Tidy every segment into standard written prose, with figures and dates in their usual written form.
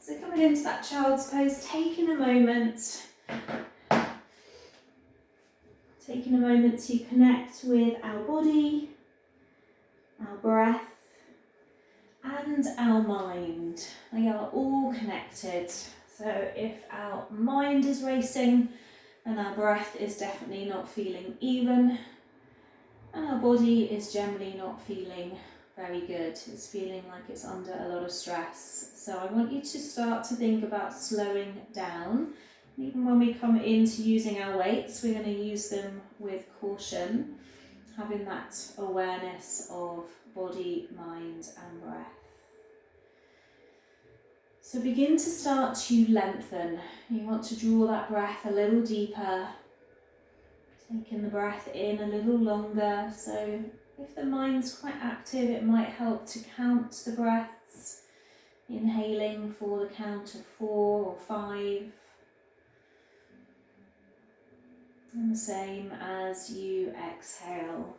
So coming into that child's pose, taking a moment to connect with our body, our breath, and our mind. They are all connected. So if our mind is racing, then our breath is definitely not feeling even, and our body is generally not feeling very good. It's feeling like it's under a lot of stress. So I want you to start to think about slowing down. Even when we come into using our weights, we're going to use them with caution, having that awareness of body, mind, and breath. So begin to start to lengthen. You want to draw that breath a little deeper, taking the breath in a little longer. So if the mind's quite active, it might help to count the breaths, inhaling for the count of 4 or 5. And the same as you exhale.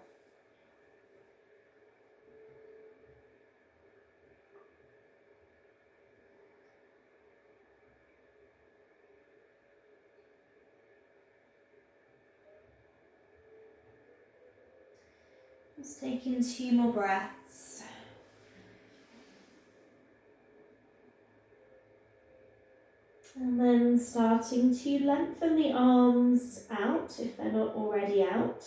Just taking 2 more breaths. And then starting to lengthen the arms out if they're not already out.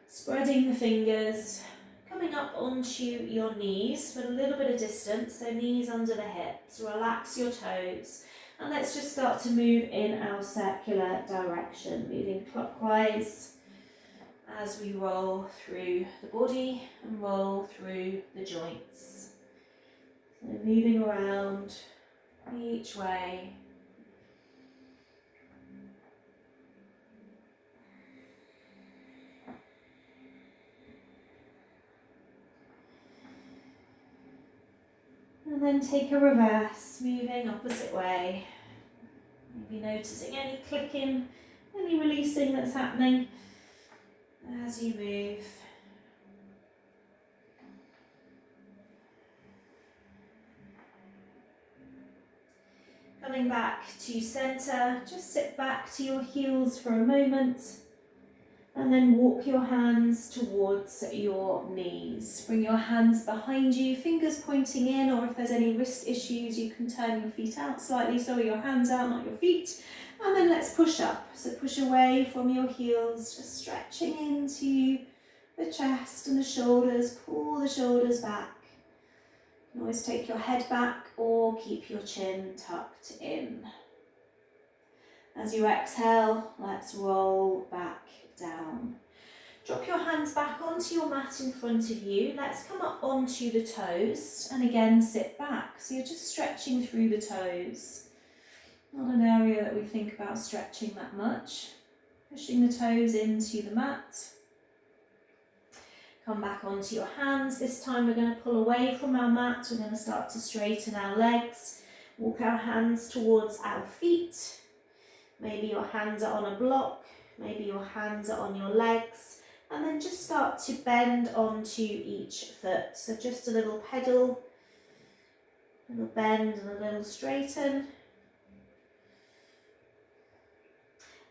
Spreading the fingers, coming up onto your knees with a little bit of distance, so knees under the hips. Relax your toes. And let's just start to move in our circular direction, moving clockwise as we roll through the body and roll through the joints. So moving around each way. And then take a reverse, moving opposite way. Maybe noticing any clicking, any releasing that's happening as you move. Coming back to centre, just sit back to your heels for a moment and then walk your hands towards your knees. Bring your hands behind you, fingers pointing in, or if there's any wrist issues, you can turn your feet out slightly so your hands out, not your feet. And then let's push up. So push away from your heels, just stretching into the chest and the shoulders. Pull the shoulders back. You can always take your head back or keep your chin tucked in. As you exhale, let's roll back down. Drop your hands back onto your mat in front of you. Let's come up onto the toes and again sit back. So you're just stretching through the toes. Not an area that we think about stretching that much. Pushing the toes into the mat. Come back onto your hands. This time we're going to pull away from our mat. We're going to start to straighten our legs. Walk our hands towards our feet. Maybe your hands are on a block. Maybe your hands are on your legs. And then just start to bend onto each foot. So just a little pedal, a little bend and a little straighten.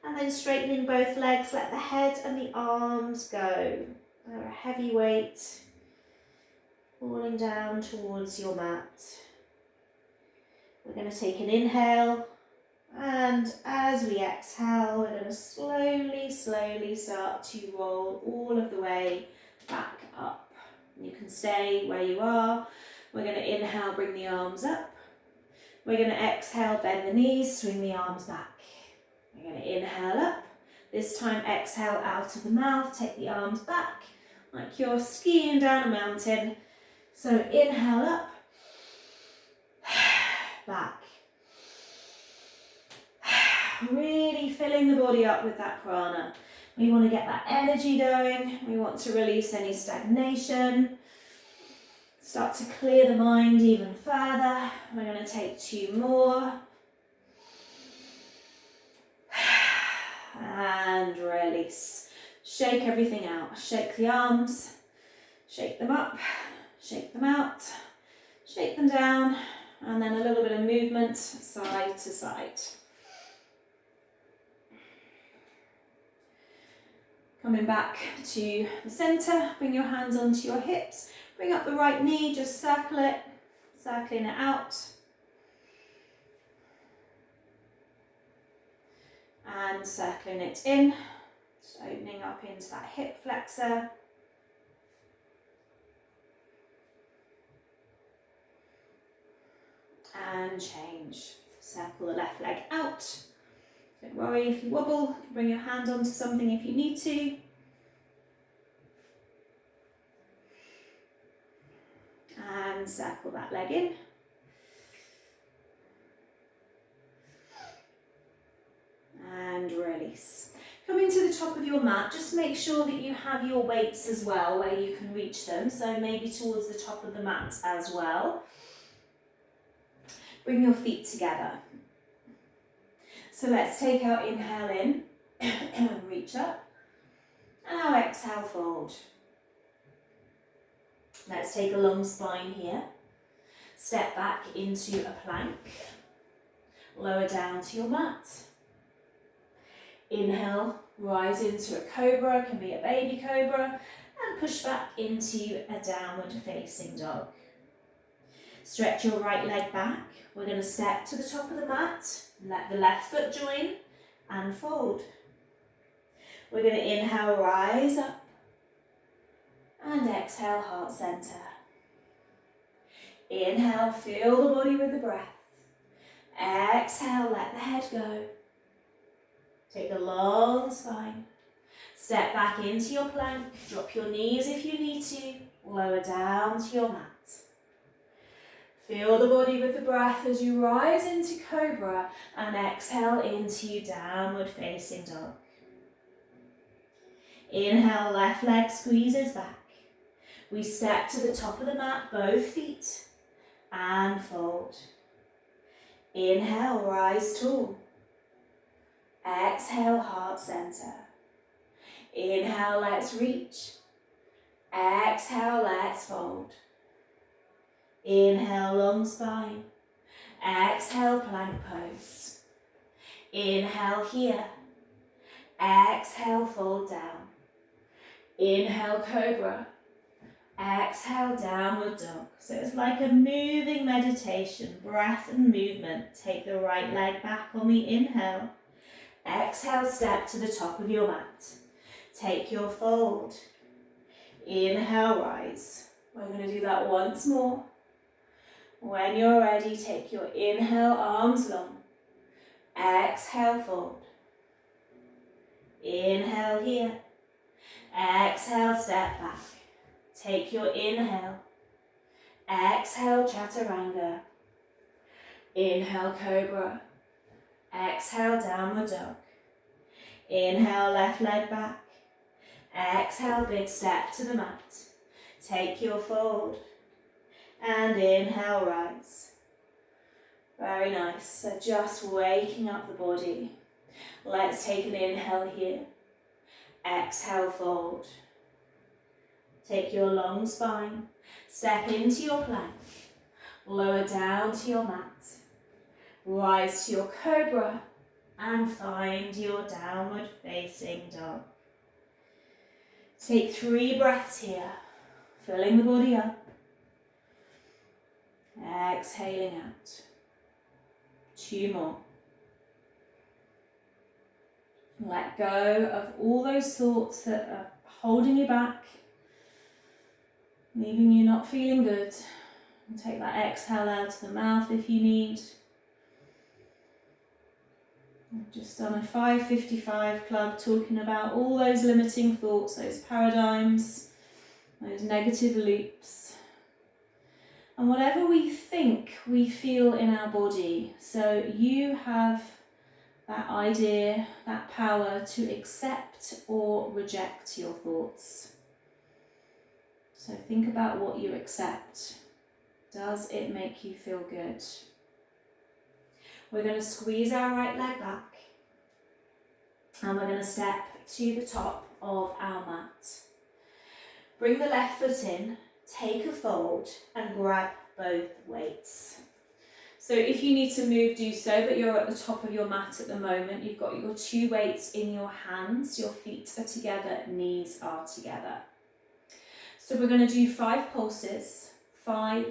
And then straightening both legs, let the head and the arms go. They're a heavy weight falling down towards your mat. We're going to take an inhale, and as we exhale, we're going to slowly start to roll all of the way back up. You can stay where you are. We're going to inhale, bring the arms up. We're going to exhale, bend the knees, swing the arms back. We're going to inhale up. This time exhale out of the mouth, take the arms back like you're skiing down a mountain. So inhale up, back. Really filling the body up with that prana. We want to get that energy going. We want to release any stagnation. Start to clear the mind even further. We're going to take 2 more. And release. Shake everything out. Shake the arms. Shake them up. Shake them out. Shake them down. and then a little bit of movement side to side. Coming back to the centre, bring your hands onto your hips, bring up the right knee, just circle it, circling it out. And circling it in, just opening up into that hip flexor. And change. Circle the left leg out. Don't worry if you wobble, bring your hand onto something if you need to. And circle that leg in. And release. Coming to the top of your mat, just make sure that you have your weights as well where you can reach them, so maybe towards the top of the mat as well. Bring your feet together. So let's take our inhale in, reach up, and our exhale, fold. Let's take a long spine here. Step back into a plank, lower down to your mat. Inhale, rise into a cobra, can be a baby cobra, and push back into a downward facing dog. Stretch your right leg back. We're going to step to the top of the mat, let the left foot join, and fold. We're going to inhale, rise up, and exhale, heart center. Inhale, fill the body with the breath. Exhale, let the head go. Take a long spine. Step back into your plank. Drop your knees if you need to. Lower down to your mat. Feel the body with the breath as you rise into cobra and exhale into downward facing dog. Inhale, left leg squeezes back. We step to the top of the mat, both feet, and fold. Inhale, rise tall. Exhale, heart center. Inhale, let's reach. Exhale, let's fold. Inhale, long spine. Exhale, plank pose. Inhale here. Exhale, fold down. Inhale, cobra. Exhale, downward dog. So it's like a moving meditation, breath and movement. Take the right leg back on the inhale. Exhale, step to the top of your mat. Take your fold. Inhale, rise. We're going to do that once more. When you're ready, take your inhale, arms long. Exhale, fold. Inhale here. Exhale, step back. Take your inhale. Exhale, chaturanga. Inhale, cobra. Exhale, downward dog. Inhale, left leg back. Exhale, big step to the mat. Take your fold. And inhale, rise. Very nice. So just waking up the body. Let's take an inhale here. Exhale, fold. Take your long spine. Step into your plank. Lower down to your mat. Rise to your cobra and find your downward facing dog. Take 3 breaths here, filling the body up. Exhaling out. 2 more. Let go of all those thoughts that are holding you back, leaving you not feeling good. And take that exhale out to the mouth if you need. I've just done a 5:55 club talking about all those limiting thoughts, those paradigms, those negative loops. And whatever we think, we feel in our body. So you have that idea, that power to accept or reject your thoughts. So think about what you accept. Does it make you feel good? We're going to squeeze our right leg back and we're going to step to the top of our mat. Bring the left foot in, take a fold and grab both weights. So if you need to move, do so, but you're at the top of your mat at the moment. You've got your 2 weights in your hands, your feet are together, knees are together. So we're going to do 5 pulses. 5,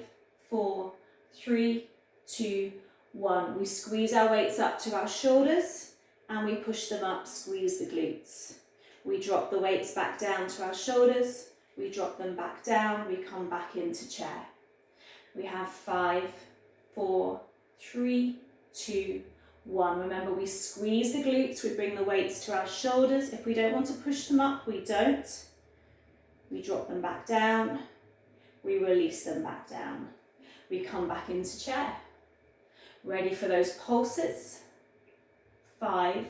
4, 3, 2, 1. We squeeze our weights up to our shoulders and we push them up, squeeze the glutes. We drop the weights back down to our shoulders, we drop them back down, we come back into chair. We have 5, 4, 3, 2, 1. Remember, we squeeze the glutes, we bring the weights to our shoulders. If we don't want to push them up, we don't. We drop them back down, we release them back down. We come back into chair. Ready for those pulses? 5,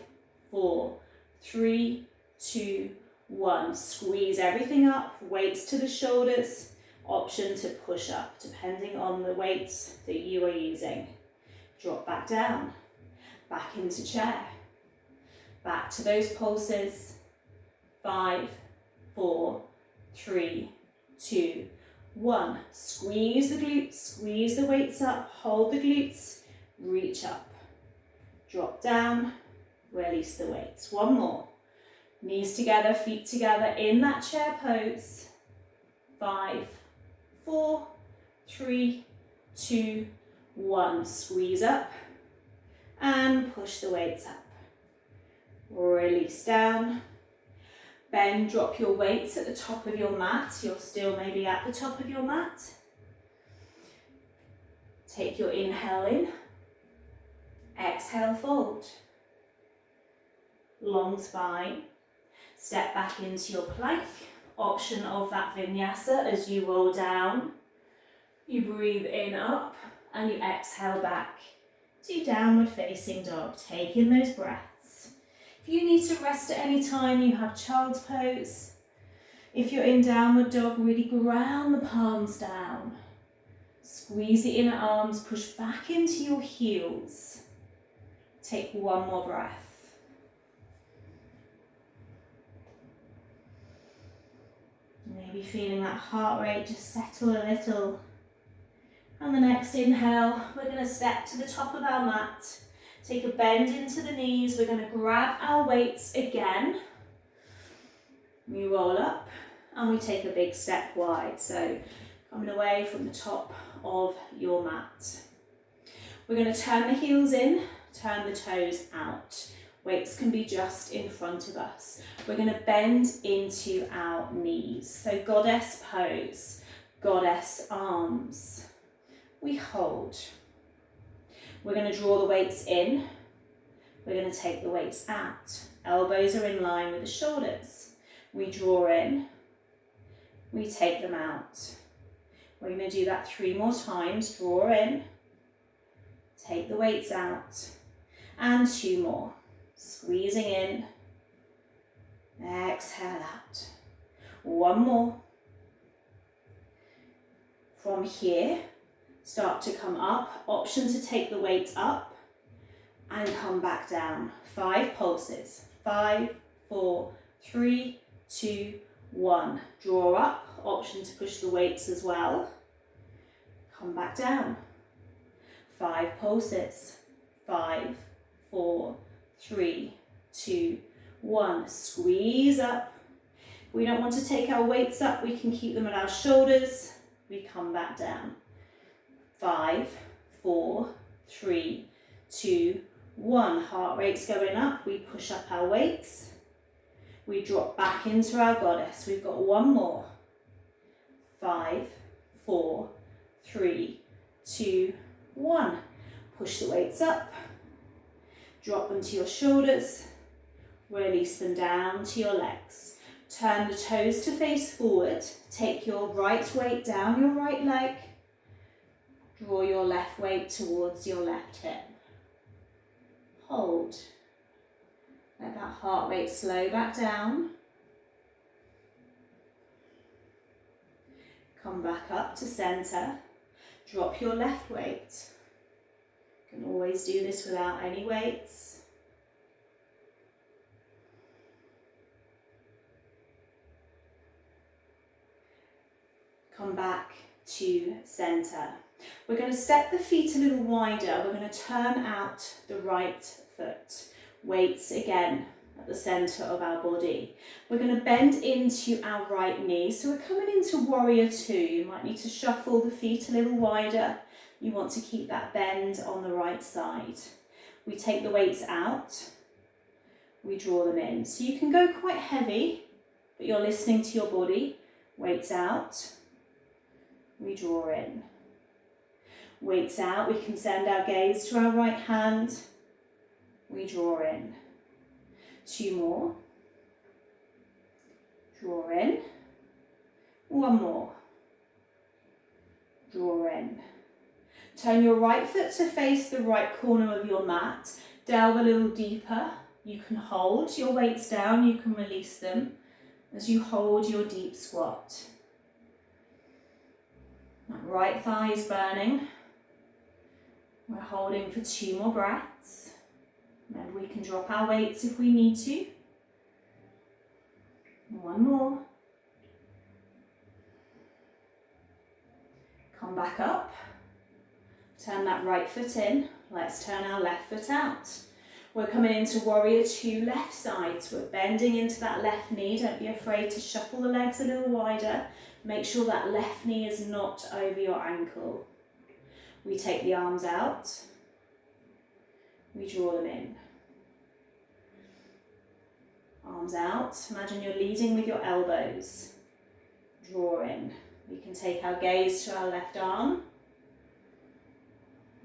4, 3, 2, 1. Squeeze everything up, weights to the shoulders, option to push up depending on the weights that you are using. Drop back down, back into chair. Back to those pulses. 5, 4, 3, 2, 1. Squeeze the glutes, squeeze the weights up, hold the glutes, reach up. Drop down, release the weights. 1 more. Knees together, feet together in that chair pose. 5, 4, 3, 2, 1. Squeeze up and push the weights up. Release down. Bend, drop your weights at the top of your mat. You're still maybe at the top of your mat. Take your inhale in. Exhale, fold. Long spine. Step back into your plank. Option of that vinyasa as you roll down. You breathe in up and you exhale back to downward facing dog. Take in those breaths. If you need to rest at any time, you have child's pose. If you're in downward dog, really ground the palms down. Squeeze the inner arms, push back into your heels. Take 1 more breath. Maybe feeling that heart rate just settle a little. And the next inhale, we're going to step to the top of our mat. Take a bend into the knees. We're going to grab our weights again. We roll up and we take a big step wide. So coming away from the top of your mat. We're going to turn the heels in, turn the toes out. Weights can be just in front of us. We're going to bend into our knees. So goddess pose, goddess arms. We hold. We're going to draw the weights in. We're going to take the weights out. Elbows are in line with the shoulders. We draw in. We take them out. We're going to do that 3 more times. Draw in. Take the weights out. And 2 more. Squeezing in. Exhale out. 1 more. From here, start to come up. Option to take the weight up and come back down. 5 pulses. 5, 4, 3, 2, 1. Draw up. Option to push the weights as well. Come back down. 5 pulses. 5, 4, 3, 2, 1. Squeeze up. If we don't want to take our weights up, we can keep them at our shoulders. We come back down. 5, 4, 3, 2, 1. Heart rate's going up. We push up our weights. We drop back into our goddess. We've got 1 more. 5, 4, 3, 2, 1. Push the weights up. Drop them to your shoulders. Release them down to your legs. Turn the toes to face forward. Take your right weight down your right leg. Draw your left weight towards your left hip. Hold. Let that heart rate slow back down. Come back up to center. Drop your left weight. You can always do this without any weights. Come back to center. We're going to step the feet a little wider. We're going to turn out the right foot. Weights again at the centre of our body. We're going to bend into our right knee. So we're coming into warrior two. You might need to shuffle the feet a little wider. You want to keep that bend on the right side. We take the weights out. We draw them in. So you can go quite heavy, but you're listening to your body. Weights out. We draw in. Weights out. We can send our gaze to our right hand. We draw in. 2 more. Draw in. 1 more. Draw in. Turn your right foot to face the right corner of your mat. Delve a little deeper. You can hold your weights down. You can release them as you hold your deep squat. That right thigh is burning. We're holding for 2 more breaths. And we can drop our weights if we need to. 1 more. Come back up. Turn that right foot in. Let's turn our left foot out. We're coming into warrior two, left side. So we're bending into that left knee. Don't be afraid to shuffle the legs a little wider. Make sure that left knee is not over your ankle. We take the arms out. We draw them in. Arms out. Imagine you're leading with your elbows. Draw in. We can take our gaze to our left arm.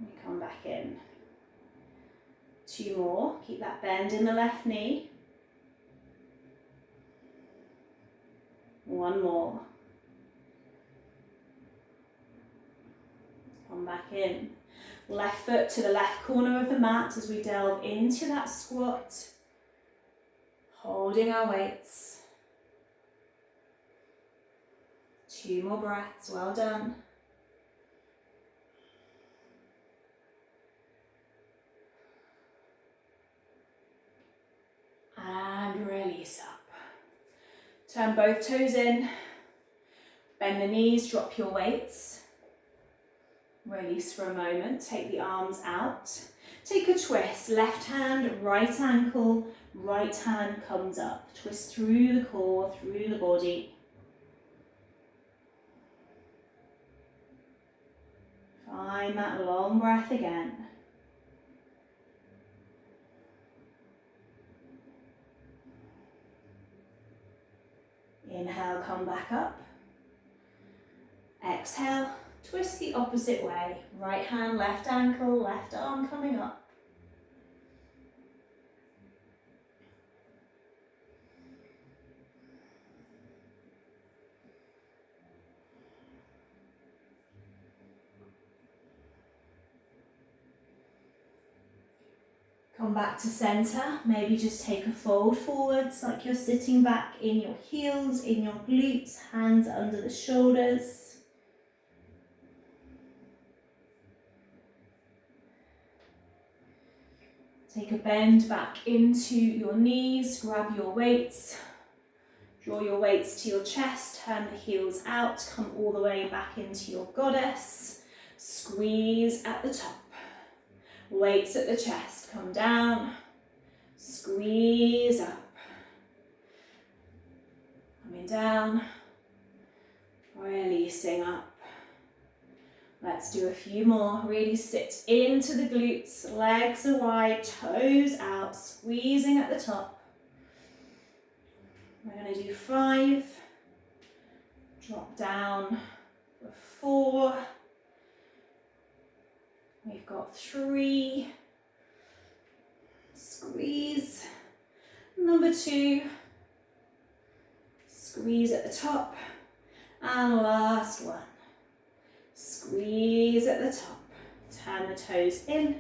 We come back in. 2 more. Keep that bend in the left knee. 1 more. Come back in. Left foot to the left corner of the mat as we delve into that squat. Holding our weights. 2 more breaths. Well done. And release up. Turn both toes in. Bend the knees, drop your weights. Release for a moment. Take the arms out. Take a twist. Left hand, right ankle, right hand comes up. Twist through the core, through the body. Find that long breath again. Inhale, come back up. Exhale, twist the opposite way. Right hand, left ankle, left arm coming up. Come back to center. Maybe just take a fold forwards like you're sitting back in your heels, in your glutes, hands under the shoulders. Take a bend back into your knees, grab your weights, draw your weights to your chest, turn the heels out, come all the way back into your goddess, squeeze at the top. Weights at the chest, come down, squeeze up, coming down, releasing up. Let's do a few more. Really sit into the glutes, legs are wide, toes out, squeezing at the top. We're going to do 5, drop down for 4. We've got 3, squeeze, number 2, squeeze at the top, and last one, squeeze at the top, turn the toes in,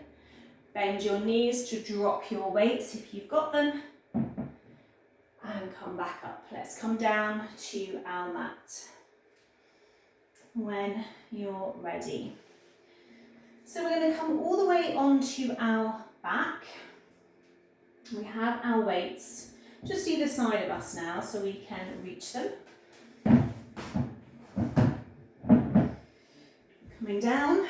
bend your knees to drop your weights if you've got them, and come back up. Let's come down to our mat when you're ready. So we're going to come all the way onto our back. We have our weights just either side of us now so we can reach them. Coming Coming down,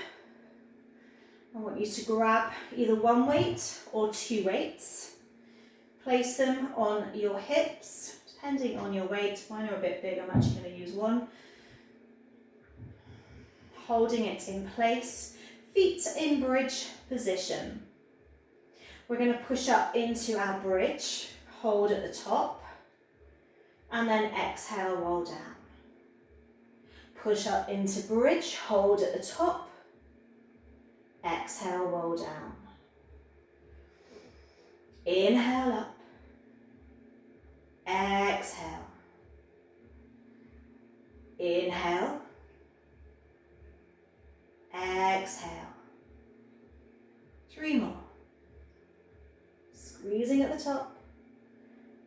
I want you to grab either one weight or two weights. Place them on your hips, depending on your weight. Mine are a bit big, I'm actually going to use one. Holding it in place, feet in bridge position. We're going to push up into our bridge, hold at the top, and then exhale, roll down. Push up into bridge, hold at the top, exhale, roll down. Inhale up, exhale. Inhale, exhale. 3 more. Squeezing at the top,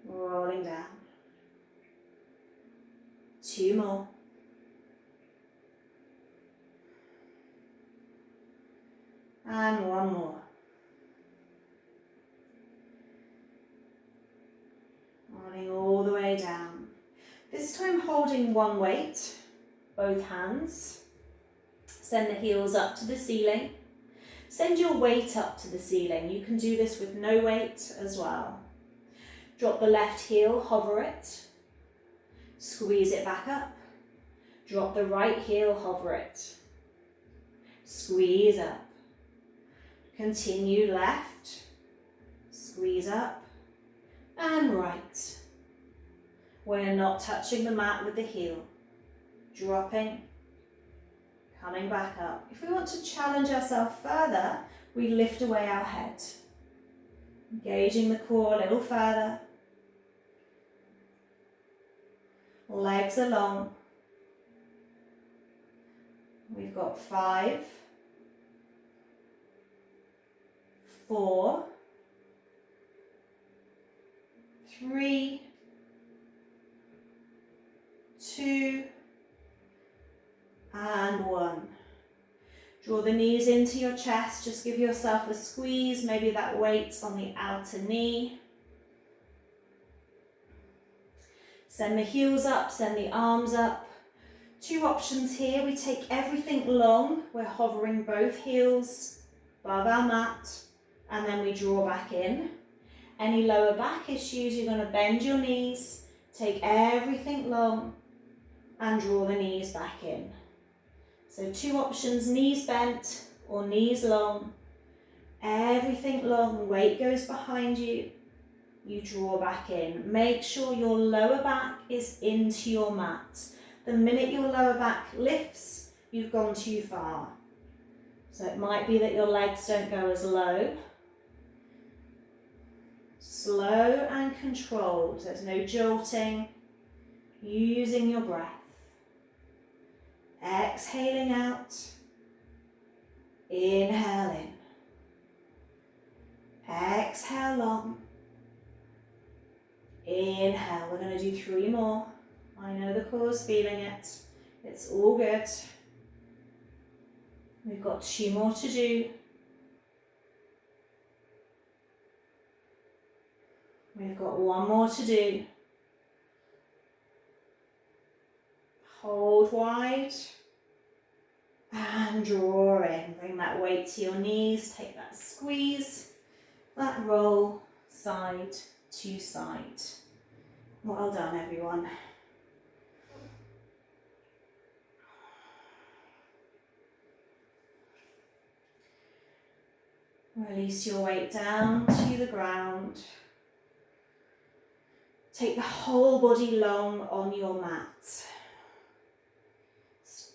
rolling down. 2 more. And 1 more. Rolling all the way down. This time holding one weight, both hands. Send the heels up to the ceiling. Send your weight up to the ceiling. You can do this with no weight as well. Drop the left heel, hover it. Squeeze it back up. Drop the right heel, hover it. Squeeze up. Continue left. Squeeze up. And right. We're not touching the mat with the heel. Dropping. Coming back up. If we want to challenge ourselves further, we lift away our head. Engaging the core a little further. Legs are long. We've got 5, 4, 3, 2, and 1. Draw the knees into your chest. Just give yourself a squeeze. Maybe that weight's on the outer knee. Send the heels up, send the arms up. 2 options here. We take everything long. We're hovering both heels above our mat, and then we draw back in. Any lower back issues, you're going to bend your knees, take everything long, and draw the knees back in. So 2 options, knees bent or knees long. Everything long, weight goes behind you. You draw back in. Make sure your lower back is into your mat. The minute your lower back lifts, you've gone too far. So it might be that your legs don't go as low. Slow and controlled. There's no jolting. Using your breath. Exhaling out. Inhale in. Exhale long. Inhale. We're going to do 3 more. I know the core's feeling it. It's all good. We've got 2 more to do. We've got 1 more to do. Hold wide. And draw in. Bring that weight to your knees. Take that squeeze. That roll side to side. Well done, everyone. Release your weight down to the ground. Take the whole body long on your mat.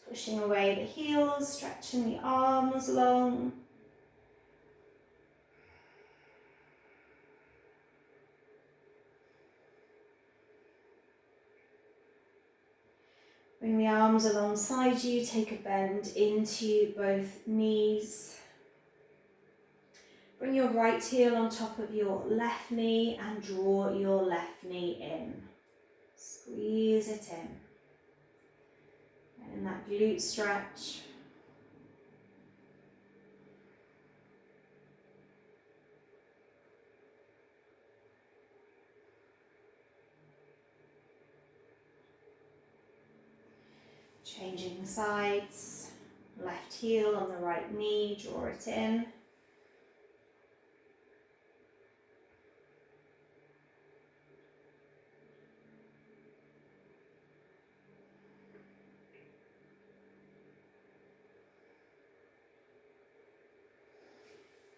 Pushing away the heels, stretching the arms long. Bring the arms alongside you, take a bend into both knees. Bring your right heel on top of your left knee and draw your left knee in. Squeeze it in. And in that glute stretch. Changing sides. Left heel on the right knee, draw it in.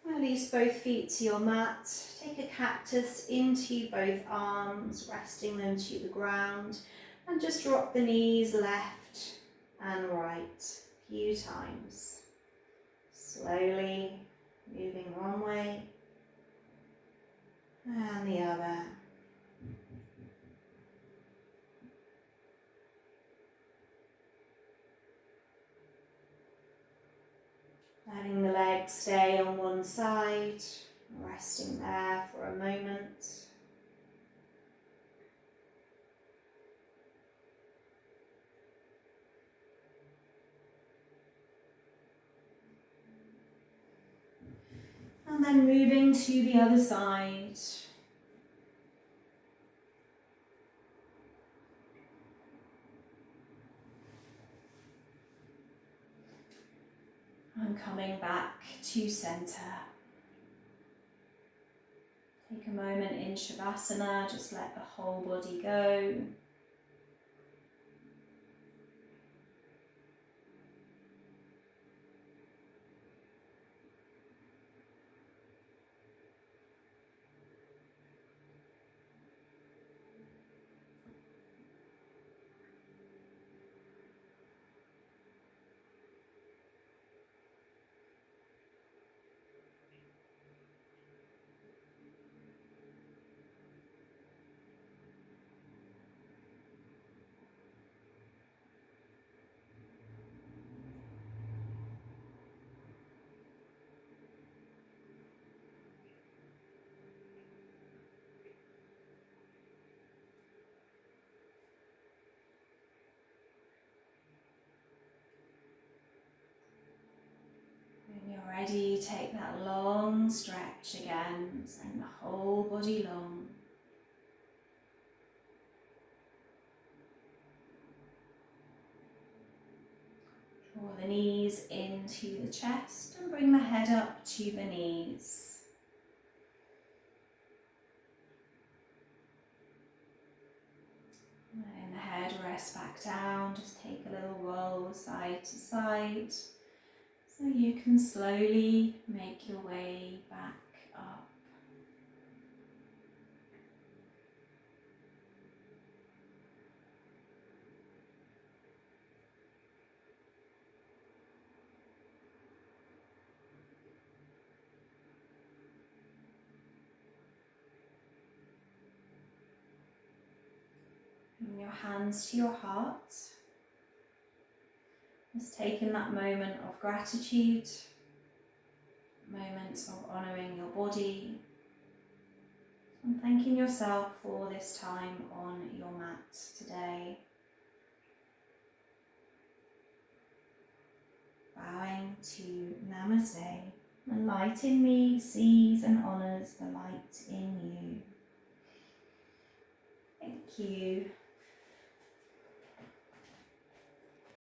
Release both feet to your mat. Take a cactus into both arms, resting them to the ground, and just drop the knees left and right a few times. Slowly moving one way and the other. Letting the legs stay on one side, resting there for a moment. And then moving to the other side. And coming back to center. Take a moment in Shavasana, just let the whole body go. When you're ready, take that long stretch again, send the whole body long. Draw the knees into the chest and bring the head up to the knees. Letting the head rest back down, just take a little roll side to side so you can slowly make your way back up. Bring your hands to your heart. Just taking that moment of gratitude, moments of honouring your body, and thanking yourself for this time on your mat today. Bowing to Namaste. The light in me sees and honours the light in you. Thank you.